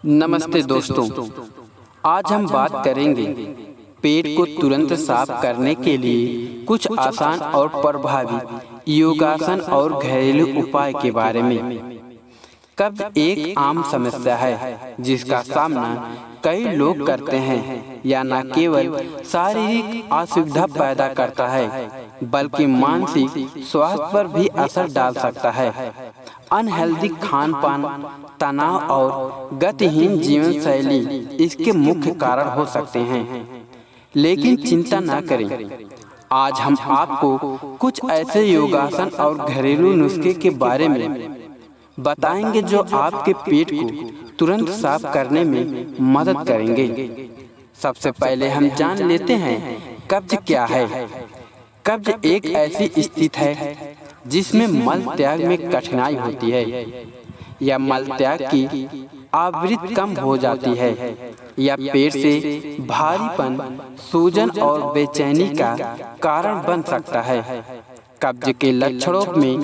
नमस्ते दोस्तों, आज हम बात करेंगे पेट को तुरंत साफ करने के लिए कुछ आसान और प्रभावी योगासन और घरेलू उपाय के बारे में। कब्ज एक आम समस्या है जिसका सामना कई लोग करते हैं। यह न केवल शारीरिक असुविधा पैदा करता है बल्कि मानसिक स्वास्थ्य पर भी असर डाल सकता है। अनहेल्दी खान पान, तनाव और गतिहीन जीवन शैली इसके मुख्य कारण हो सकते हैं। लेकिन चिंता न करें, आज हम आपको कुछ ऐसे योगासन और घरेलू नुस्खे के बारे में बताएंगे जो आपके पेट को तुरंत साफ करने में मदद करेंगे। सबसे पहले हम जान लेते हैं कब्ज क्या है। कब्ज एक ऐसी स्थिति है जिसमें मल त्याग में कठिनाई होती है या मल त्याग की आवृत्ति कम हो जाती है या पेट से भारीपन, सूजन और बेचैनी का कारण बन सकता है। कब्ज के लक्षणों में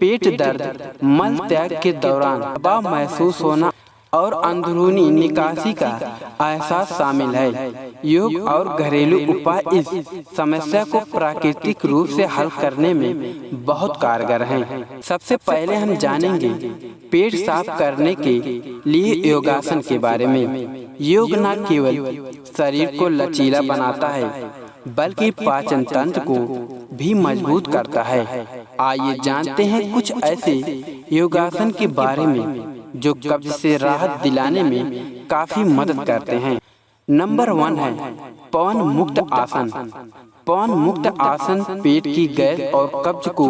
पेट दर्द, मल त्याग के दौरान दबाव महसूस होना और अंदरूनी निकासी का एहसास शामिल है। योग और घरेलू उपाय इस समस्या को प्राकृतिक रूप से हल करने में बहुत कारगर हैं। सबसे पहले हम जानेंगे पेट साफ करने के लिए योगासन के बारे में। योग न केवल शरीर को लचीला बनाता है बल्कि पाचन तंत्र को भी मजबूत करता है। आइए जानते हैं कुछ ऐसे योगासन के बारे में जो कब्ज से राहत दिलाने में काफी मदद करते हैं। नंबर 1 है पवन मुक्त आसन। पवन मुक्त आसन पेट की गैस और कब्ज को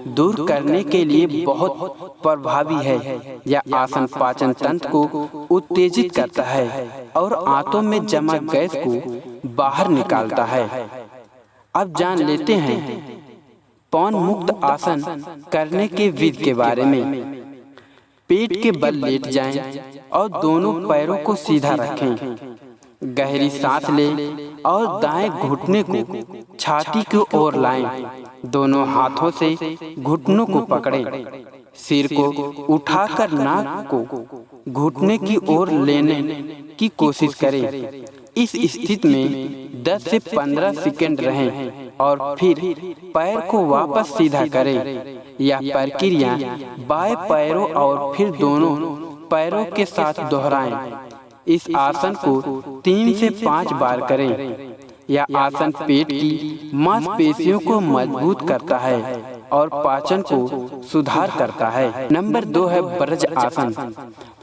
दूर करने के लिए बहुत प्रभावी है। यह आसन पाचन तंत्र को उत्तेजित करता है और आंतों में जमा गैस को बाहर निकालता है। अब जान लेते हैं पवन मुक्त आसन करने के विधि के बारे में। पेट के बल लेट जाएं और दोनों पैरों को सीधा रखें। गहरी सांस लें और दाएं घुटने को छाती की ओर लाएं। दोनों हाथों से घुटनों को पकड़ें। सिर को उठाकर नाक को घुटने की ओर लेने की कोशिश करें। इस स्थिति में 10 से 15 सेकंड रहें और फिर पैर को वापस सीधा करें। यह प्रक्रिया बाएं पैरों और फिर दोनों पैरों के साथ दोहराएं। इस आसन को 3 से 5 बार करें। यह आसन पेट की मांसपेशियों को मजबूत करता है और पाचन को सुधार करता है। नंबर 2 है ब्रज आसन।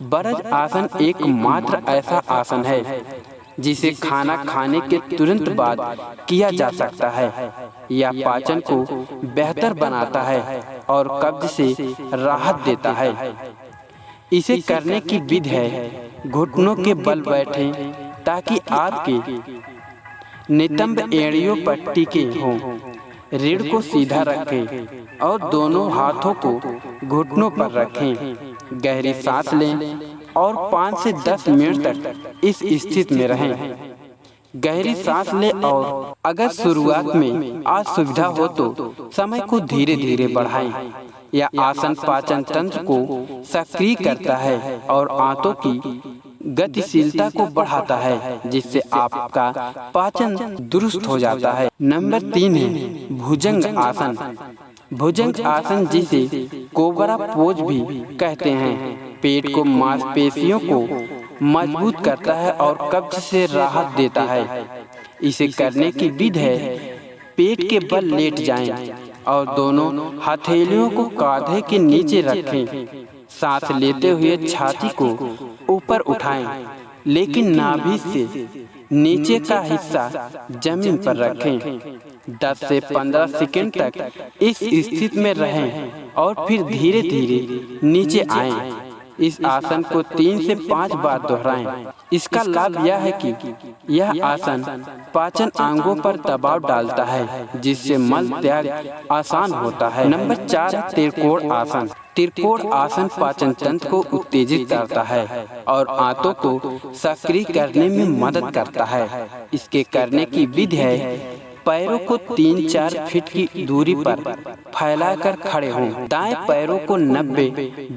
ब्रज आसन एकमात्र ऐसा आसन है जिसे खाना खाने के तुरंत बाद किया जा सकता है। यह पाचन को बेहतर बनाता है और कब्ज से राहत देता है। इसे करने की विधि है घुटनों के बल बैठें ताकि आपके नितंब एड़ियों पर टिके हों। रीढ़ को सीधा रखें और दोनों हाथों को घुटनों पर रखें। गहरी सांस लें और 5 से 10 मिनट तक इस स्थिति में रहें। गहरी सांस लें और अगर शुरुआत में असुविधा हो तो समय को धीरे धीरे बढ़ाएं। यह आसन पाचन तंत्र को सक्रिय करता है और आंतों की गतिशीलता को बढ़ाता है जिससे आपका पाचन दुरुस्त हो जाता है। नंबर 3 है भुजंग आसन। भुजंग आसन जिसे कोबरा पोज भी कहते हैं पेट को मांसपेशियों को मजबूत करता है और कब्ज से राहत देता है। इसे करने की विधि है पेट के बल लेट जाएं और दोनों हथेलियों को कांधे के नीचे रखें। सांस लेते हुए छाती को ऊपर उठाएं लेकिन नाभि से नीचे का हिस्सा जमीन पर रखें। 10 से 15 सेकंड तक इस स्थिति में रहें और फिर धीरे धीरे नीचे आएं। इस आसन को 3 से 5 बार दोहराएं। इसका लाभ यह है कि यह आसन पाचन अंगों पर दबाव डालता है जिससे मल त्याग आसान होता है। नंबर 4 त्रिकोण आसन। त्रिकोण आसन पाचन तंत्र को उत्तेजित करता है और आंतों को सक्रिय करने में मदद करता है। इसके करने की विधि है पैरों को 3-4 फीट की दूरी पर फैलाकर खड़े हों। दाएं पैरों को 90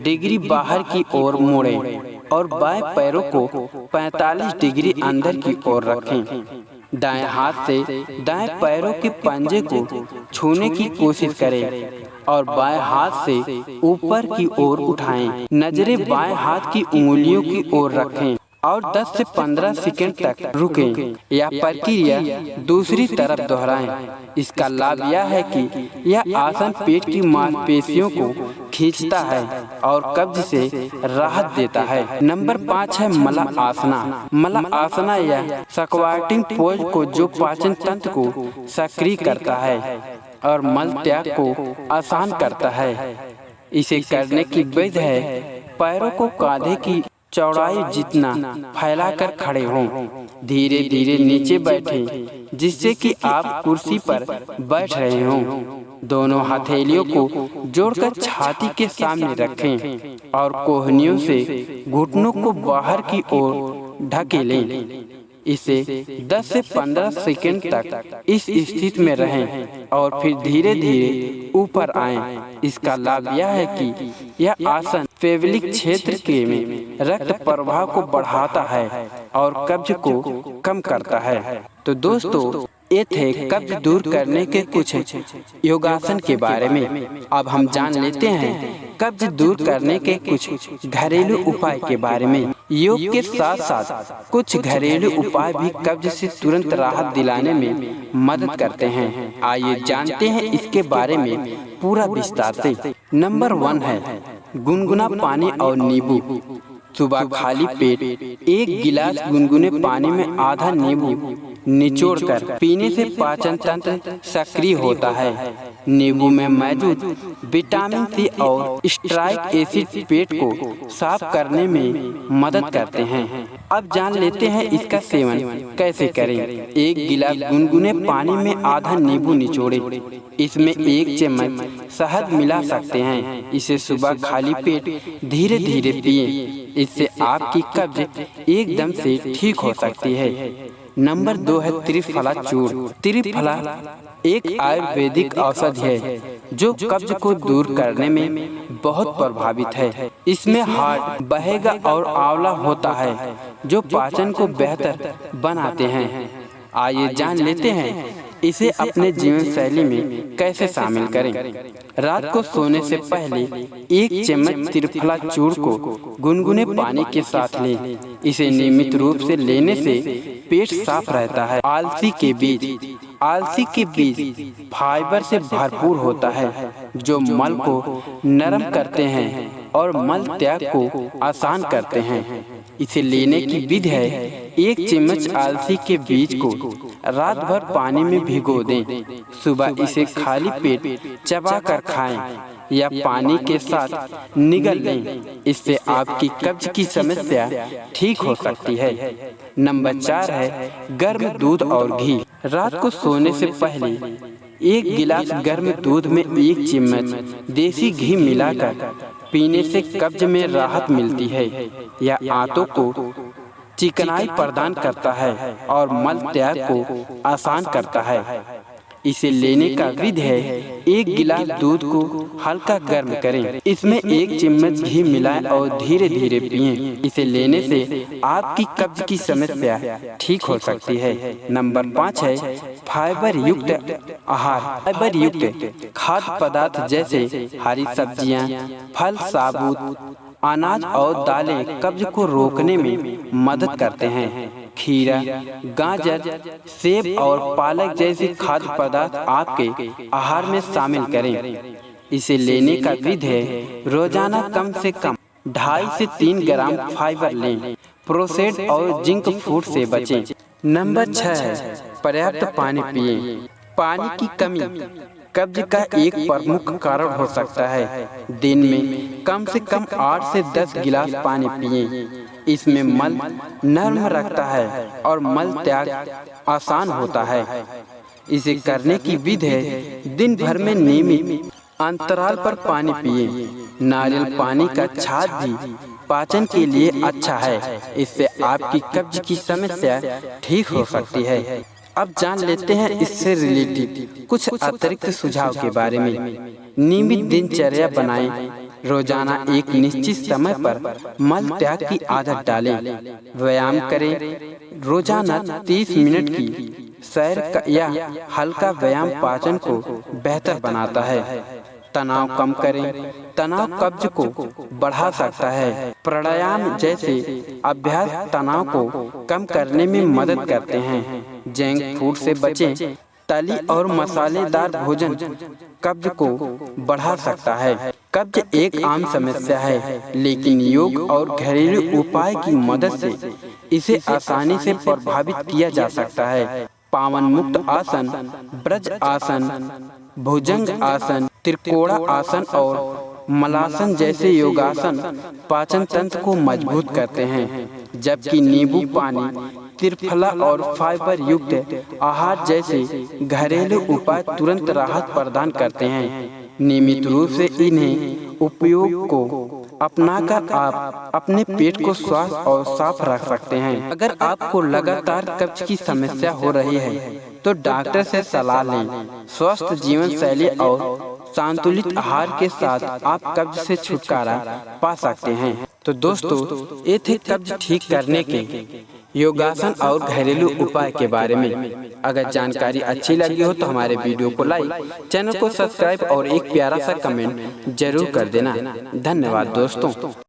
डिग्री बाहर की ओर मोड़ें और बाएं पैरों को 45 डिग्री अंदर की ओर रखें। दाएं हाथ से दाएं पैरों के पंजे को छूने की कोशिश करें और बाएं हाथ से ऊपर की ओर उठाएं। नजरें बाएं हाथ की उंगलियों की ओर रखें और 10 से 15 सेकंड तक रुकें। यह प्रक्रिया दूसरी तरफ दोहराएं। इसका लाभ यह है कि यह आसन पेट की मांसपेशियों को खींचता है और कब्ज से राहत देता है। नंबर 5 है मला आसना। मला आसना या स्क्वाटिंग पोज को जो पाचन तंत्र को सक्रिय करता है और मल त्याग को आसान करता है। इसे करने की विधि है पैरों को कांधे की चौड़ाई जितना फैलाकर खड़े हों। धीरे धीरे नीचे बैठें जिससे कि आप कुर्सी पर बैठ रहे हों। दोनों हथेलियों को जोड़कर छाती के सामने रखें और कोहनियों से घुटनों को बाहर की ओर ढकेलें। इसे 10 से 15 सेकंड तक इस स्थिति में रहें और फिर धीरे धीरे ऊपर आएं। इसका लाभ यह है कि यह आसन पेल्विक क्षेत्र के में रक्त प्रवाह को बढ़ाता है और कब्ज को कम करता है। तो दोस्तों, ये थे कब्ज दूर करने के कुछ योगासन के बारे में। अब हम जान लेते हैं कब्ज दूर करने के कुछ घरेलू उपाय के बारे में। योग के साथ साथ कुछ घरेलू उपाय भी कब्ज से तुरंत राहत दिलाने में मदद करते हैं। आइए जानते हैं इसके बारे में पूरा विस्तार से। नंबर 1 है गुनगुना पानी और नींबू। सुबह खाली पेट 1 गिलास गुनगुने पानी में आधा नींबू निचोड़कर पीने से पाचन तंत्र सक्रिय होता है। नींबू में मौजूद विटामिन सी और स्ट्राइक एसिड पेट को साफ करने में मदद करते हैं। अब जान लेते हैं इसका सेवन कैसे करें। 1 गिलास गुनगुने पानी में आधा नींबू निचोड़ें। इसमें 1 चम्मच शहद मिला सकते हैं। इसे सुबह खाली पेट धीरे धीरे पिएं। इससे आपकी कब्ज एकदम से ठीक हो सकती है। नंबर 2 है त्रिफला चूर्ण। त्रिफला एक आयुर्वेदिक औषधि है जो कब्ज को दूर करने में बहुत प्रभावित है। इसमें हार्ट बहेगा और आंवला होता है जो पाचन को बेहतर बनाते हैं। आइए जान लेते हैं इसे अपने जीवन शैली में कैसे शामिल करें। रात को सोने से पहले 1 चम्मच त्रिफला चूर्ण को गुनगुने पानी के साथ लें। इसे नियमित रूप से लेने से पेट साफ रहता है। आलसी के बीज। आलसी के बीज फाइबर से भरपूर होता है जो मल को नरम करते हैं और मल त्याग को आसान करते हैं। इसे लेने की विधि है 1 चम्मच आलसी के बीज को रात भर पानी में भिगो दें। सुबह इसे खाली पेट चबाकर खाएं या पानी के साथ निगल लें। इससे आपकी कब्ज की समस्या ठीक हो सकती है। नंबर 4 है गर्म दूध और घी। रात को सोने से पहले 1 गिलास गर्म दूध में 1 चम्मच देसी घी मिलाकर पीने से कब्ज में राहत मिलती है। यह आंतों को चिकनाई प्रदान करता है और मल त्याग को आसान करता है। इसे लेने का विधि है 1 गिलास दूध को हल्का गर्म करें। इसमें 1 चम्मच घी मिलाएं और धीरे धीरे पिएं। इसे लेने से आपकी कब्ज की समस्या ठीक हो सकती है। नंबर 5 है फाइबर युक्त आहार। फाइबर युक्त खाद्य पदार्थ जैसे हरी सब्जियां, फल, साबुत अनाज और दालें कब्ज को रोकने में मदद करते हैं। खीरा, गाजर, सेब और पालक जैसे खाद्य पदार्थ आपके आहार में शामिल करें। इसे लेने का विधि है रोजाना कम से कम 2.5 से 3 ग्राम फाइबर लें। प्रोसेस्ड और जंक फूड से बचें। नंबर 6 है पर्याप्त पानी पिएं। पानी की कमी कब्ज का एक प्रमुख कारण हो सकता है। दिन में कम से कम 8 से 10 गिलास पानी पिएं। इसमें मल नरम रखता है और मल त्याग आसान होता है। इसे करने की विधि है दिन भर में नियमित अंतराल पर पानी पिएं। नारियल पानी का छाछ भी पाचन के लिए अच्छा है। इससे आपकी कब्ज की समस्या ठीक हो सकती है। अब जान लेते हैं इससे रिलेटेड कुछ अतिरिक्त सुझाव के बारे में। नियमित दिनचर्या बनाएं। रोजाना एक निश्चित समय पर मल त्याग की आदत डालें। व्यायाम करें। रोजाना 30 मिनट की सैर या हल्का व्यायाम पाचन को बेहतर बनाता है। तनाव कम करें। तनाव कब्ज को बढ़ा सकता है। प्राणायाम जैसे अभ्यास तनाव को कम करने में मदद करते हैं। जंक फूड से बचें। तली और मसालेदार भोजन कब्ज को बढ़ा सकता है। कब्ज एक आम समस्या है, लेकिन योग और घरेलू उपाय की मदद से इसे आसानी से प्रभावित किया जा सकता है। पावन मुक्त आसन, ब्रज आसन, भुजंग आसन, त्रिकोण आसन और मलासन जैसे योगासन पाचन तंत्र को मजबूत करते हैं, जबकि नींबू पानी, त्रिफला और फाइबर युक्त आहार जैसे घरेलू उपाय तुरंत राहत प्रदान करते हैं। नियमित रूप से इन्हें उपयोग को अपनाकर आप अपने पेट को स्वस्थ और साफ रख सकते हैं। अगर आपको लगातार कब्ज की समस्या हो रही है तो डॉक्टर से सलाह लें। स्वस्थ जीवन शैली और संतुलित आहार के साथ आप कब्ज से छुटकारा पा सकते हैं। तो दोस्तों, ये थे कब्ज ठीक करने के योगासन और घरेलू उपाय के बारे में। अगर जानकारी अच्छी लगी हो तो हमारे वीडियो को लाइक, चैनल को सब्सक्राइब और एक प्यारा सा कमेंट जरूर कर देना। धन्यवाद दोस्तों।